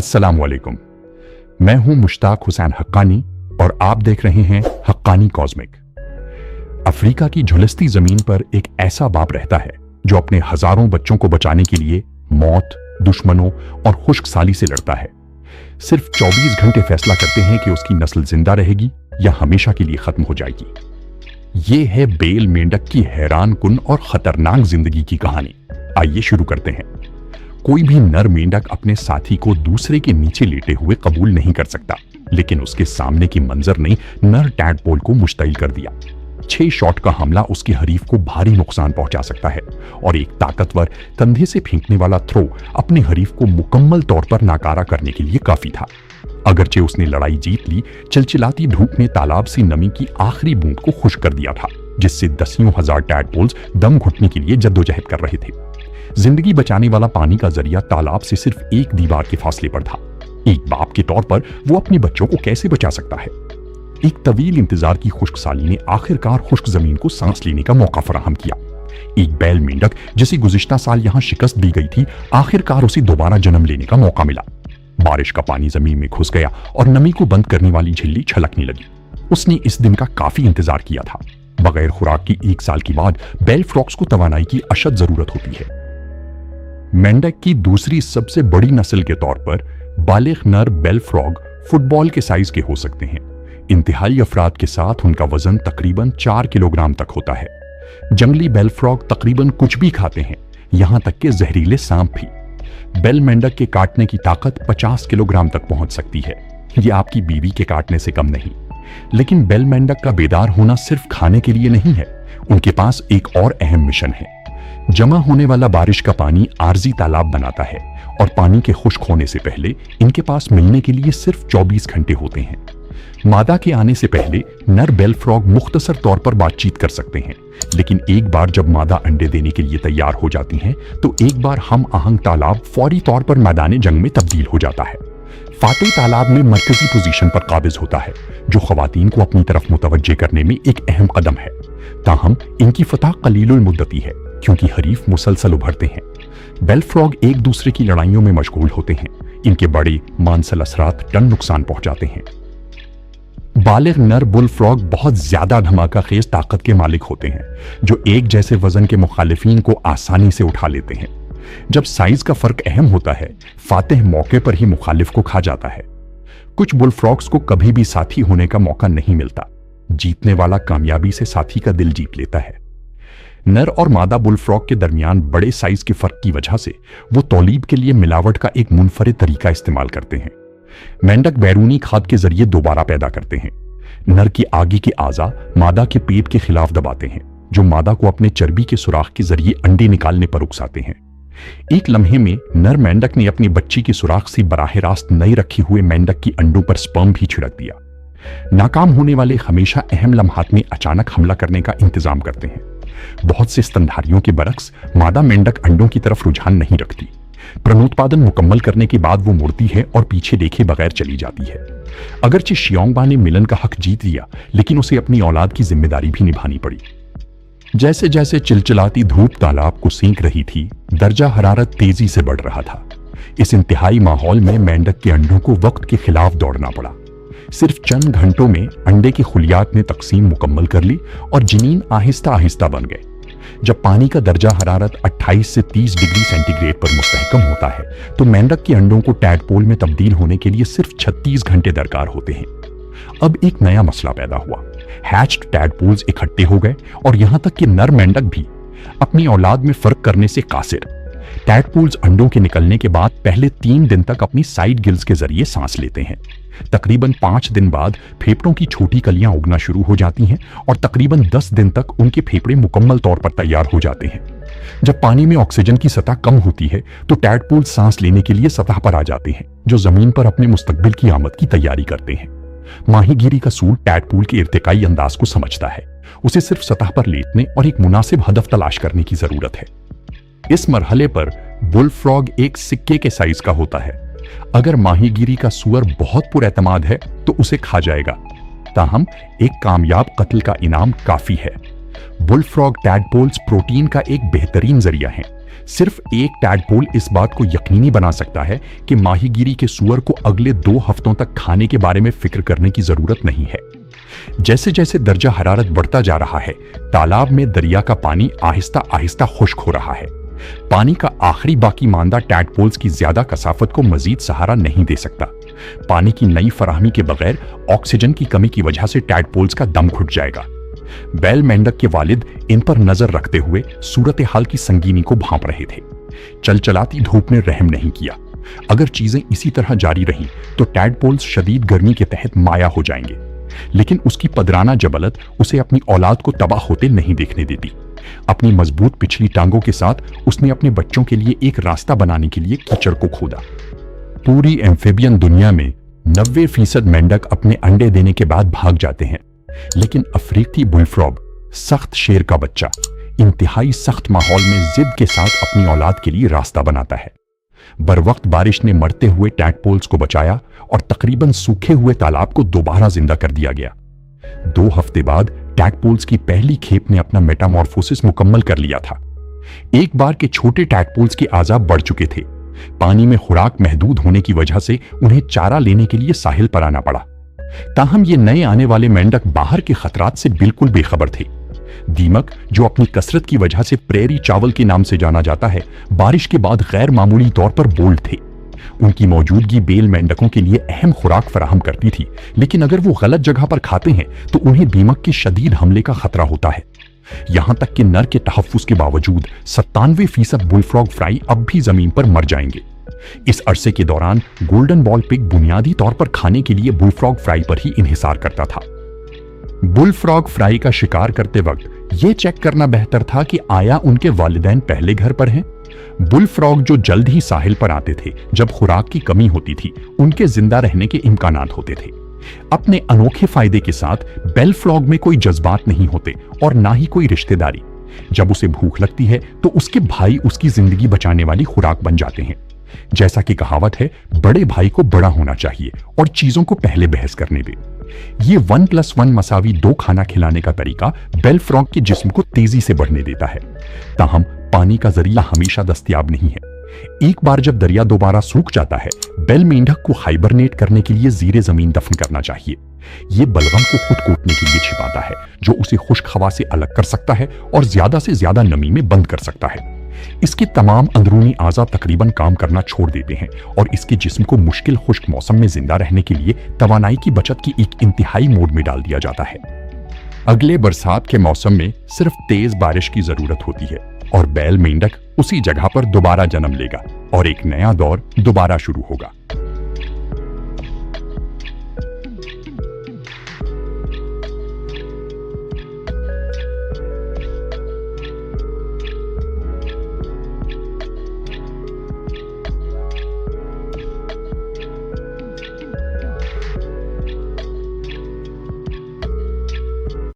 अस्सलाम वालेकुम। मैं हूं मुश्ताक हुसैन हक्कानी और आप देख रहे हैं हक्कानी कॉस्मिक। अफ्रीका की झुलसती जमीन पर एक ऐसा बाप रहता है जो अपने हजारों बच्चों को बचाने के लिए मौत, दुश्मनों और खुश्क साली से लड़ता है। सिर्फ 24 घंटे फैसला करते हैं कि उसकी नस्ल जिंदा रहेगी या हमेशा के लिए खत्म हो जाएगी। ये है बेल मेंढक की हैरान कुन और खतरनाक जिंदगी की कहानी। आइए शुरू करते हैं। कोई भी नर मेंढक अपने साथी को दूसरे के नीचे लेटे हुए कबूल नहीं कर सकता, लेकिन उसके सामने की मंजर ने नर टैडपोल को मुश्तइल कर दिया। 6 शॉट का हमला उसके हरीफ को भारी नुकसान पहुंचा सकता है और एक ताकतवर कंधे से फेंकने वाला थ्रो अपने हरीफ को मुकम्मल तौर पर नाकारा करने के लिए काफी था। अगरचे उसने लड़ाई जीत ली, चिलचिलाती धूप ने तालाब से नमी की आखिरी बूंद को खुश कर दिया था, जिससे दसियों हजार टैडपोल्स दम घुटने के लिए जद्दोजहद कर रहे थे। जिंदगी बचाने वाला पानी का जरिया तालाब से सिर्फ एक दीवार के फासले पर था। एक बाप के तौर पर वो अपने बच्चों को कैसे बचा सकता है? एक तवील इंतजार की खुश्क साली ने आखिरकार खुश्क जमीन को सांस लेने का मौका फराहम किया। एक बैल मेंढक जिसे गुज़िश्ता साल यहां शिकस्त दी गई थी, आखिरकार उसे दोबारा जन्म लेने का मौका मिला। बारिश का पानी जमीन में घुस गया और नमी को बंद करने वाली झिल्ली छलकने लगी। उसने इस दिन का काफी इंतजार किया था। बगैर खुराक की 1 साल के बाद बेल फ्रॉग्स को तवानाई की अशद जरूरत होती है। मेंढक की दूसरी सबसे बड़ी नस्ल के तौर पर बालिग नर बेल फ्रॉग फुटबॉल के साइज के हो सकते हैं। इंतहाई अफराद के साथ उनका वजन तकरीबन 4 किलोग्राम तक होता है। जंगली बेल फ्रॉग तकरीबन कुछ भी खाते हैं, यहां तक कि जहरीले सांप भी। बेल मेंढक के काटने की ताकत 50 किलोग्राम तक पहुंच सकती है। यह आपकी बीवी के काटने से कम नहीं। लेकिन बेल मेंढक का बेदार होना सिर्फ खाने के लिए नहीं है, उनके पास एक और अहम मिशन है। जमा होने वाला बारिश का पानी आरजी तालाब बनाता है और पानी के खुश्क होने से पहले इनके पास मिलने के लिए सिर्फ 24 घंटे होते हैं। मादा के आने से पहले नर बेल फ्रॉग मुख्तसर तौर पर बातचीत कर सकते हैं, लेकिन एक बार जब मादा अंडे देने के लिए तैयार हो जाती हैं, तो एक बार हम आहंग तालाब फौरी तौर पर मैदान जंग में तब्दील हो जाता है। फातेह तालाब में मरकजी पोजीशन पर काबिज होता है, जो खवातीन को अपनी तरफ मुतवज्जे करने में एक अहम कदम है। ताहम इनकी फतह कलीलुल मुद्दती है, क्योंकि हरीफ मुसलसल उभरते हैं। बेल फ्रॉग एक दूसरे की लड़ाइयों में मशगूल होते हैं। इनके बड़े मानसल असरात टन नुकसान पहुंचाते हैं। बालिग नर बुल फ्रॉग बहुत ज्यादा धमाकाखेज ताकत के मालिक होते हैं, जो एक जैसे वजन के मुखालिफिन को आसानी से उठा लेते हैं। जब साइज का फर्क अहम होता है, फातेह मौके पर ही मुखालिफ को खा जाता है। कुछ बुल फ्रॉग्स को कभी भी साथी होने का मौका नहीं मिलता। जीतने वाला कामयाबी से साथी का दिल जीत लेता है। नर और मादा बुल फ्रॉग के दरमियान बड़े साइज के फर्क की वजह से वो तौलीब के लिए मिलावट का एक मुनफरिद तरीका इस्तेमाल करते हैं। मेंढक बैरूनी खाद के जरिए दोबारा पैदा करते हैं। नर की आगे के आजा मादा के पेट के खिलाफ दबाते हैं, जो मादा को अपने चर्बी के सुराख के जरिए अंडे निकालने पर उकसाते हैं। एक लम्हे में नर मेंढक ने अपनी बच्ची के सुराख से बराह रास्त नए रखे हुए मेंढक की अंडों पर स्पर्म भी छिड़क दिया। नाकाम होने वाले हमेशा अहम लम्हात में अचानक हमला करने का इंतजाम करते हैं। बहुत से स्तनधारियों के बरक्स मादा मेंढक अंडों की तरफ रुझान नहीं रखती। प्रनोत्पादन मुकम्मल करने के बाद वो मुड़ती है और पीछे देखे बगैर चली जाती है। अगरचे शियोंगबा ने मिलन का हक जीत लिया, लेकिन उसे अपनी औलाद की जिम्मेदारी भी निभानी पड़ी। जैसे जैसे चिलचिलाती धूप तालाब को सेंक रही थी, दर्जा हरारत तेजी से बढ़ रहा था। इस इंतहाई माहौल में मेंढक के अंडों को वक्त के खिलाफ दौड़ना पड़ा। सिर्फ चंद घंटों में अंडे की खुलियात ने तकसीम मुकम्मल कर ली और जिनीन आहिस्ता आहिस्ता बन गए। जब पानी का दर्जा हरारत 28 से 30 डिग्री सेंटीग्रेड पर मुस्तहकम होता है, तो मेंढक के अंडों को टैडपोल में तब्दील होने के लिए सिर्फ 36 घंटे दरकार होते हैं। अब एक नया मसला पैदा हुआ। हैच्ड टैडपोल्स इकट्ठे हो गए और यहां तक कि नर मेंढक भी अपनी औलाद में फर्क करने से कासिर। टैडपोल्स अंडों के निकलने के बाद पहले 3 दिन तक अपनी साइड गिल्स के जरिए सांस लेते हैं। तकरीबन 5 दिन बाद फेफड़ों की छोटी कलियां उगना शुरू हो जाती हैं और तकरीबन 10 दिन तक उनके फेफड़े मुकम्मल तौर पर तैयार हो जाते हैं। जब पानी में ऑक्सीजन की सतह कम होती है, तो टैडपोल्स सांस लेने के लिए सतह पर आ जाते हैं, जो जमीन पर अपने मुस्तकबिल की आमद की तैयारी करते हैं। माहीगीरी का सूल टैडपोल के इर्तिकाई अंदाज को समझता है। उसे सिर्फ सतह पर लेटने और एक मुनासिब हदफ तलाश करने की जरूरत है। इस मरहले पर बुल फ्रॉग एक सिक्के के साइज का होता है। अगर माहीगीरी का सुअर बहुत पुरएतमाद है तो उसे खा जाएगा, ताहम एक कामयाब कत्ल का इनाम काफी है। बुल फ्रॉग टैडपोल्स प्रोटीन का एक बेहतरीन जरिया है। सिर्फ एक टैडपोल इस बात को यकीनी बना सकता है कि माहीगीरी के सुअर को अगले 2 हफ्तों तक खाने के बारे में फिक्र करने की जरूरत नहीं है। जैसे जैसे दर्जा हरारत बढ़ता जा रहा है, तालाब में दरिया का पानी आहिस्ता आहिस्ता खुश्क हो रहा है। पानी का आखिरी बाकी मांदा टैडपोल्स की ज्यादा कसाफत को मजीद सहारा नहीं दे सकता। पानी की नई फराहमी के बगैर ऑक्सीजन की कमी की वजह से टैडपोल्स का दम घुट जाएगा। बेल मेंढक के वालिद इन पर नजर रखते हुए सूरत हाल की संगीनी को भांप रहे थे। चलचलाती धूप ने रहम नहीं किया। अगर चीजें इसी तरह जारी रहीं तो टैडपोल्स शदीद गर्मी के तहत माया हो जाएंगे, लेकिन उसकी पदराना जबलत उसे अपनी औलाद को तबाह होते नहीं देखने देती। अपनी मजबूत पिछली टांगों के साथ उसने अपने बच्चों के लिए एक रास्ता बनाने के लिए कीचड़ को खोदा। पूरी एम्फिबियन दुनिया में 90% मेंढक अपने अंडे देने के बाद भाग जाते हैं, लेकिन अफ्रीकी बुलफ्रॉग, सख्त शेर का बच्चा, इंतहाई सख्त माहौल में जिद के साथ अपनी औलाद के लिए रास्ता बनाता है। बरवक्त बारिश ने मरते हुए टैडपोल्स को बचाया और तकरीबन सूखे हुए तालाब को दोबारा जिंदा कर दिया गया। 2 हफ्ते बाद टैडपोल्स की पहली खेप ने अपना मेटामॉर्फोसिस मुकम्मल कर लिया था। एक बार के छोटे टैडपोल्स के आजाब बढ़ चुके थे। पानी में खुराक महदूद होने की वजह से उन्हें चारा लेने के लिए साहिल पर आना पड़ा। ताहम ये नए आने वाले मेंढक बाहर के खतरात से बिल्कुल बेखबर थे। दीमक, जो अपनी कसरत की वजह से प्रेरी चावल के नाम से जाना जाता है, बारिश के बाद गैर मामूली तौर पर बोल्ड थे। उनकी मौजूदगी बेल मेंढकों के लिए अहम खुराक फराहम करती थी, लेकिन अगर वो गलत जगह पर खाते हैं तो उन्हें दीमक के शदीद हमले का खतरा होता है। यहां तक कि नर के तहफ्फुज के बावजूद 97% बुलफ्रॉग फ्राई अब भी जमीन पर मर जाएंगे। इस अरसे के दौरान गोल्डन बॉल पिग बुनियादी तौर पर खाने के लिए बुलफ्रॉग फ्राई पर ही इन्हिसार करता था। बुलफ्रॉग फ्राई का शिकार करते वक्त यह चेक करना बेहतर था कि आया उनके वालिदैन पहले घर पर हैं। बुलफ्रॉग जो जल्द ही साहिल पर आते थे जब खुराक की कमी होती थी, उनके जिंदा रहने के इम्कानात होते थे। अपने अनोखे फायदे के साथ बेल फ्रॉग में कोई जज्बात नहीं होते और ना ही कोई रिश्तेदारी। जब उसे भूख लगती है तो उसके भाई उसकी जिंदगी बचाने वाली खुराक बन जाते हैं। जैसा कि कहावत है, बड़े भाई को बड़ा होना चाहिए और चीजों को पहले बहस करने दे। ये 1+1 = 2 खाना खिलाने का तरीका बेल फ्रॉग के जिस्म को तेजी से बढ़ने देता है। ताहम पानी का जरिया हमेशा दस्तयाब नहीं है। एक बार जब दरिया दोबारा सूख जाता है, बेल मेंढक को हाइबरनेट करने के लिए ज़ीरे जमीन दफन करना चाहिए। ये बलगम को खुद कोटने के लिए छिपाता है, जो उसे खुश्क हवा से अलग कर सकता है और ज्यादा से ज्यादा नमी में बंद कर सकता है। इसके तमाम अंदरूनी आज़ा तकरीबन काम करना छोड़ देते हैं और इसके जिस्म को मुश्किल खुश्क मौसम में जिंदा रहने के लिए तवानाई की बचत की एक इंतहाई मोड में डाल दिया जाता है। अगले बरसात के मौसम में सिर्फ तेज बारिश की जरूरत होती है और बेल मेंढक उसी जगह पर दोबारा जन्म लेगा और एक नया दौर दोबारा शुरू होगा।